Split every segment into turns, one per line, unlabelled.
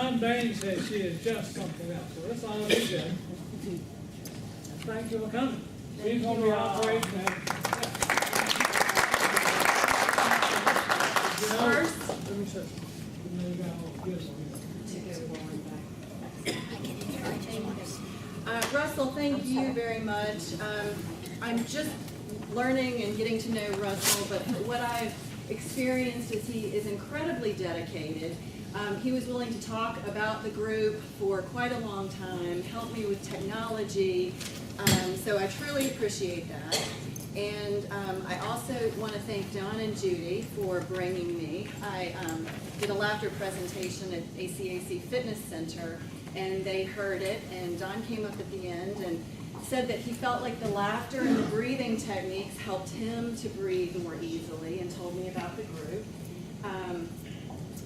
Dawn Bain says she is just something else. So that's all we do. Thank you for coming. She's going to be operating that.
First,
Let me say,
Russell, thank you very much. I'm just learning and getting to know Russell, but what I've experienced is he is incredibly dedicated. He was willing to talk about the group for quite a long time, help me with technology, so I truly appreciate that. And I also want to thank Don and Judy for bringing me. I did a laughter presentation at ACAC Fitness Center, and they heard it, and Don came up at the end and said that he felt like the laughter and the breathing techniques helped him to breathe more easily, and told me about the group.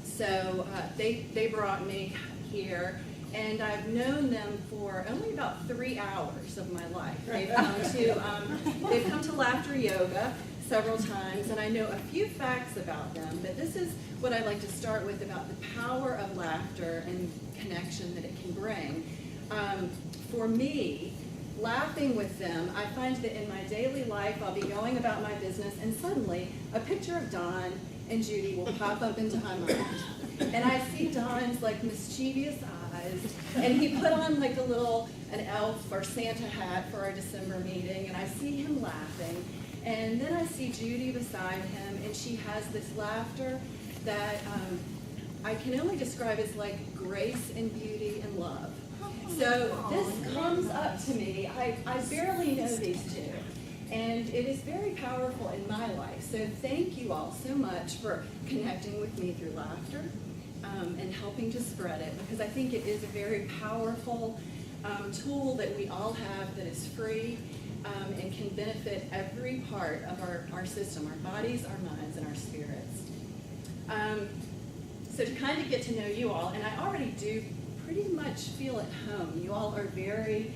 So they brought me here, and I've known them for only about 3 hours of my life. They've come to Laughter Yoga several times, and I know a few facts about them, but this is what I'd like to start with about the power of laughter and connection that it can bring. For me, laughing with them, I find that in my daily life, I'll be going about my business, and suddenly a picture of Don and Judy will pop up into my mind. And I see Don's like mischievous eyes, and he put on like an elf or Santa hat for our December meeting, and I see him laughing. And then I see Judy beside him, and she has this laughter that I can only describe as like grace and beauty and love. So this comes up to me. I barely know these two, and it is very powerful in my life. So thank you all so much for connecting with me through laughter and helping to spread it, because I think it is a very powerful tool that we all have that is free and can benefit every part of our system, our bodies, our minds, and our spirits. So to kind of get to know you all, and I already do pretty much feel at home. You all are very,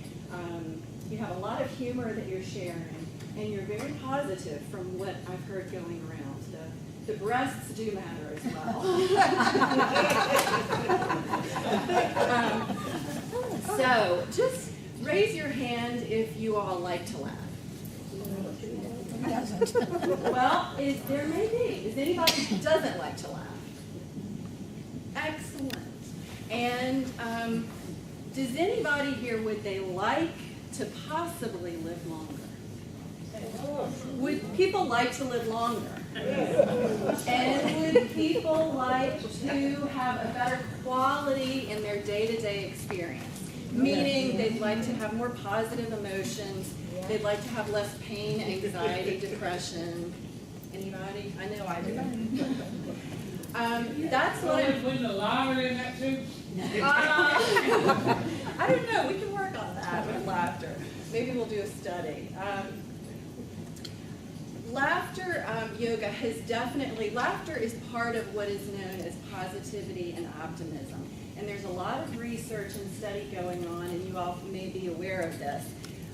you have a lot of humor that you're sharing, and you're very positive from what I've heard going around. The breasts do matter as well. So just raise your hand if you all like to laugh. Well, there may be. Is anybody who doesn't like to laugh? Excellent. And does anybody here, would they like to possibly live longer? Would people like to live longer? And would people like to have a better quality in their day-to-day experience? Meaning they'd like to have more positive emotions, they'd like to have less pain, anxiety, depression. Anybody? I know I do. That's what I'm...
Win the lottery in that too?
I don't know. We can work on that with laughter. Maybe we'll do a study. Laughter yoga has definitely, laughter is part of what is known as positivity and optimism. And there's a lot of research and study going on, and you all may be aware of this.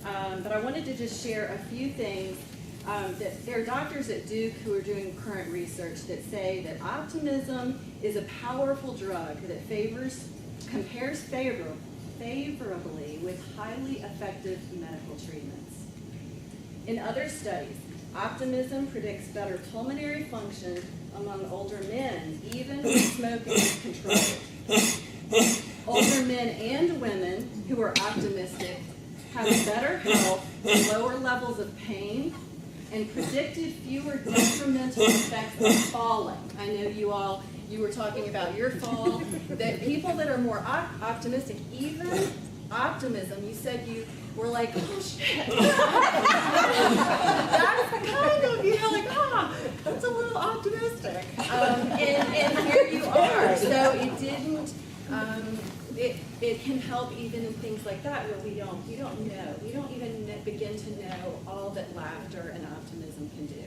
But I wanted to just share a few things. That there are doctors at Duke who are doing current research that say that optimism is a powerful drug that compares favorably with highly effective medical treatments. In other studies, optimism predicts better pulmonary function among older men, even when smoking is controlled. Older men and women who are optimistic have better health, lower levels of pain, and predicted fewer detrimental effects of falling. I know you were talking about your fall, that people that are more optimistic, even optimism, you said you were like, oh shit. That's kind of, like, that's a little optimistic. And here you are. So it didn't, it can help even in things like that where we don't know. We don't even begin to know all that laughter and optimism can do.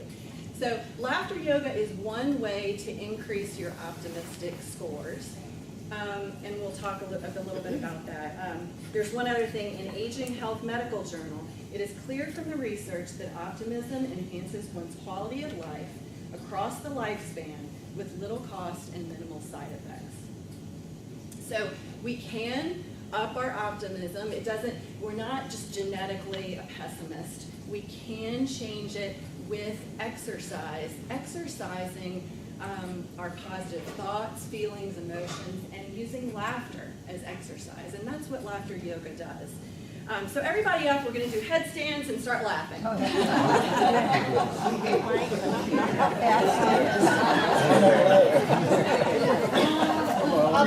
So laughter yoga is one way to increase your optimistic scores. And we'll talk a little bit about that. There's one other thing. In Aging Health Medical Journal, it is clear from the research that optimism enhances one's quality of life across the lifespan with little cost and minimal side effects. So we can up our optimism. We're not just genetically a pessimist. We can change it with exercise. Exercising our positive thoughts, feelings, emotions, and using laughter as exercise. And that's what laughter yoga does. So everybody up, we're going to do headstands and start laughing. I'll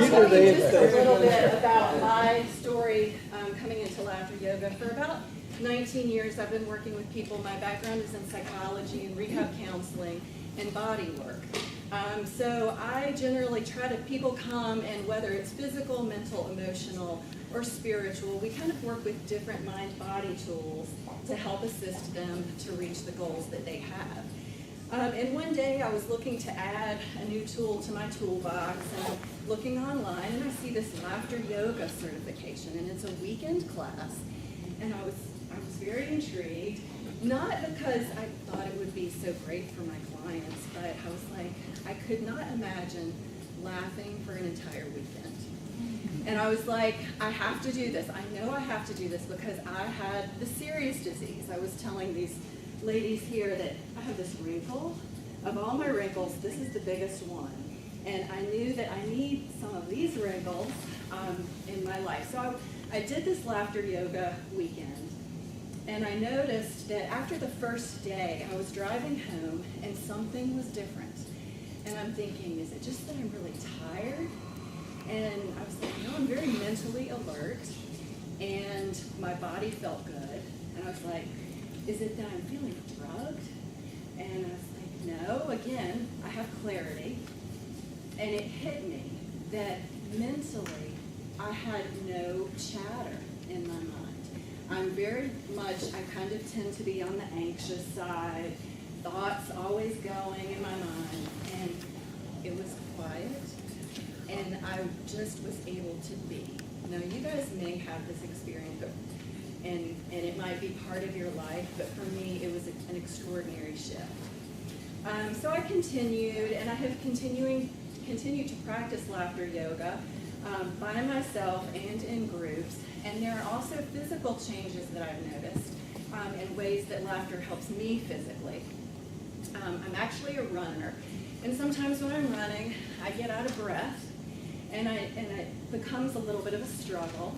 tell you just a little bit about my story coming into laughter yoga. For about 19 years, I've been working with people. My background is in psychology and rehab counseling and body work. So I generally try to, people come, and whether it's physical, mental, emotional, or spiritual, we kind of work with different mind-body tools to help assist them to reach the goals that they have. And one day I was looking to add a new tool to my toolbox, and looking online, and I see this laughter yoga certification, and it's a weekend class. And I was very intrigued, not because I thought it would be so great for my clients, but I was like, I could not imagine laughing for an entire weekend. And I was like, I have to do this. I know I have to do this because I had the serious disease. I was telling these ladies here that I have this wrinkle. Of all my wrinkles, this is the biggest one. And I knew that I need some of these wrinkles in my life. So I did this laughter yoga weekend. And I noticed that after the first day, I was driving home and something was different. And I'm thinking, is it just that I'm really tired? And I was like, no, I'm very mentally alert, and my body felt good. And I was like, is it that I'm feeling drugged? And I was like, no, again, I have clarity. And it hit me that mentally, I had no chatter in my mind. I'm very much, I kind of tend to be on the anxious side, thoughts always going in my mind, and it was quiet. And I just was able to be. Now, you guys may have this experience, and it might be part of your life, but for me, it was an extraordinary shift. So I continued, and I have continued to practice laughter yoga by myself and in groups. And there are also physical changes that I've noticed in ways that laughter helps me physically. I'm actually a runner, and sometimes when I'm running, I get out of breath. And it becomes a little bit of a struggle.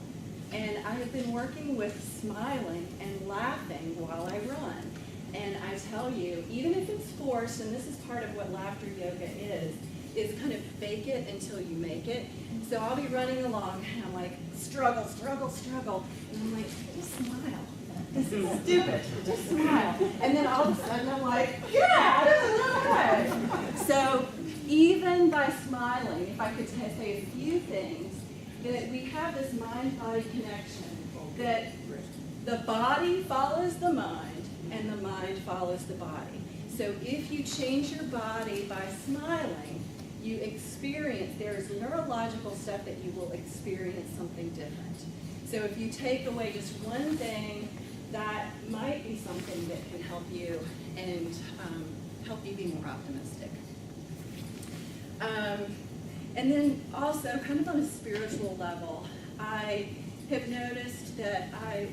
And I have been working with smiling and laughing while I run. And I tell you, even if it's forced, and this is part of what laughter yoga is kind of fake it until you make it. So I'll be running along, and I'm like, struggle, struggle, struggle. And I'm like, just smile. This is stupid. Just smile. And then all of a sudden I'm like, yeah, this is okay. So even by smiling, if I could say a few things, that we have this mind-body connection, that the body follows the mind, and the mind follows the body. So if you change your body by smiling, you experience, there's neurological stuff that you will experience something different. So if you take away just one thing, that might be something that can help you and help you be more optimistic. And then also, kind of on a spiritual level, I have noticed that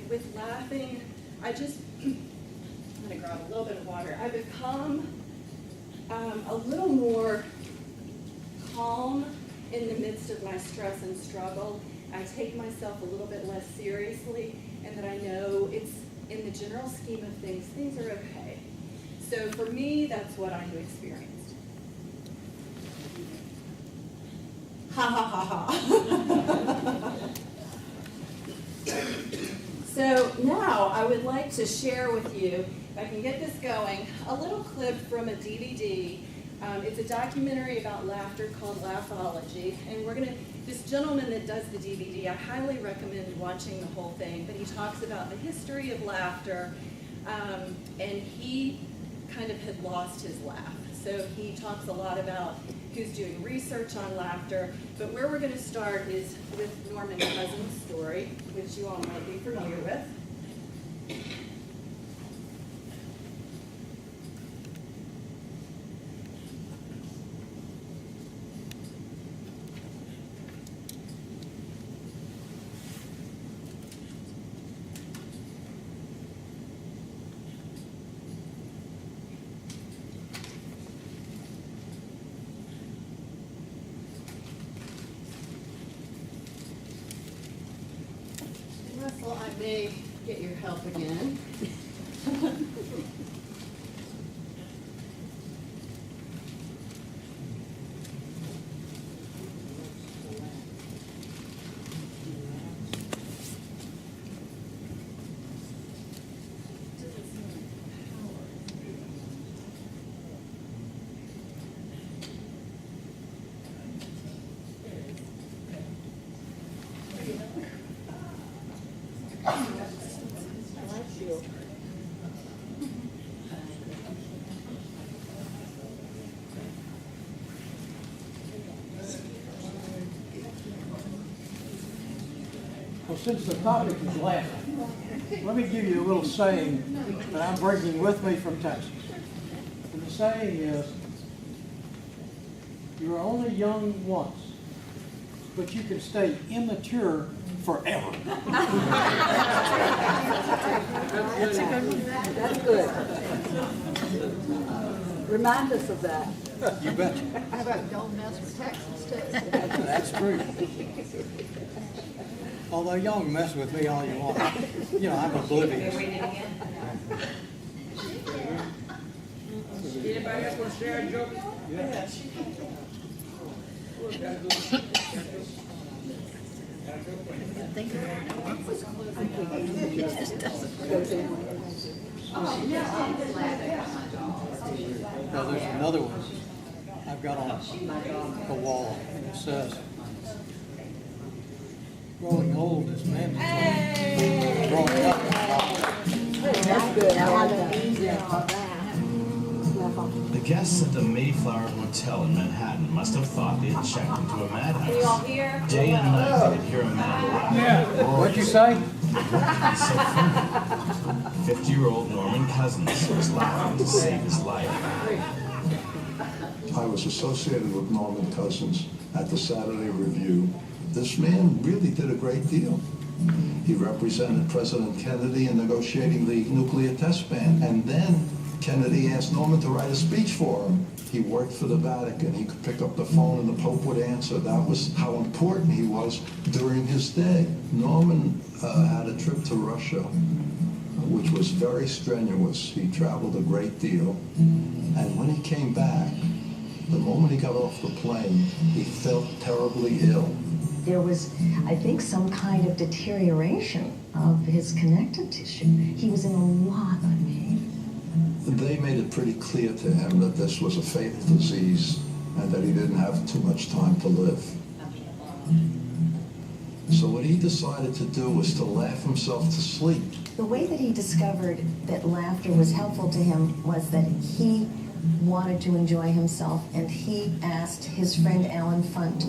with laughing, I'm going to grab a little bit of water. I become a little more calm in the midst of my stress and struggle. I take myself a little bit less seriously, and that I know it's, in the general scheme of things, things are okay. So for me, that's what I have experienced. Ha ha ha ha. So now I would like to share with you, if I can get this going, a little clip from a DVD. It's a documentary about laughter called Laughology. And we're going to, this gentleman that does the DVD, I highly recommend watching the whole thing, but he talks about the history of laughter, and he kind of had lost his laugh. So he talks a lot about who's doing research on laughter, but where we're going to start is with Norman Cousins' story, which you all might be familiar with. I may get your help again.
Well, since the topic is laughing, let me give you a little saying that I'm bringing with me from Texas. And the saying is, you are only young once, but you can stay immature forever.
That's a good one. That's good. Remind us of that.
You betcha.
How about don't mess with Texas, too?
That's true. Although y'all can mess with me all you want, you know, I'm oblivious.
Anybody else want to share a joke? Yeah.
Now there's another one I've got on the wall, and it says, growing old is mandatory. Growing up is not.
That's good. I like that.
The guests at the Mayflower Hotel in Manhattan must have thought they had checked into a madhouse.
Can you all hear?
Day and night they could hear a man laugh.
Yeah, what'd you say?
So funny. 50-year-old Norman Cousins was laughing to save his life.
I was associated with Norman Cousins at the Saturday Review. This man really did a great deal. He represented President Kennedy in negotiating the nuclear test ban, and then Kennedy asked Norman to write a speech for him. He worked for the Vatican. He could pick up the phone and the Pope would answer. That was how important he was during his day. Norman had a trip to Russia, which was very strenuous. He traveled a great deal. And when he came back, the moment he got off the plane, he felt terribly ill.
There was, I think, some kind of deterioration of his connective tissue. He was in a lot of pain.
They made it pretty clear to him that this was a fatal disease and that he didn't have too much time to live. So what he decided to do was to laugh himself to sleep.
The way that he discovered that laughter was helpful to him was that he wanted to enjoy himself, and he asked his friend Alan Funt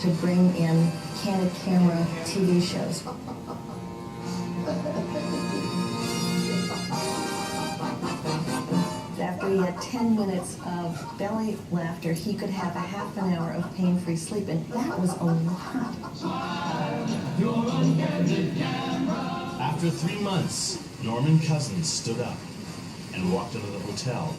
to bring in candid camera TV shows. After he had 10 minutes of belly laughter, he could have a half an hour of pain-free sleep, and that was a lot.
After 3 months, Norman Cousins stood up and walked into the hotel.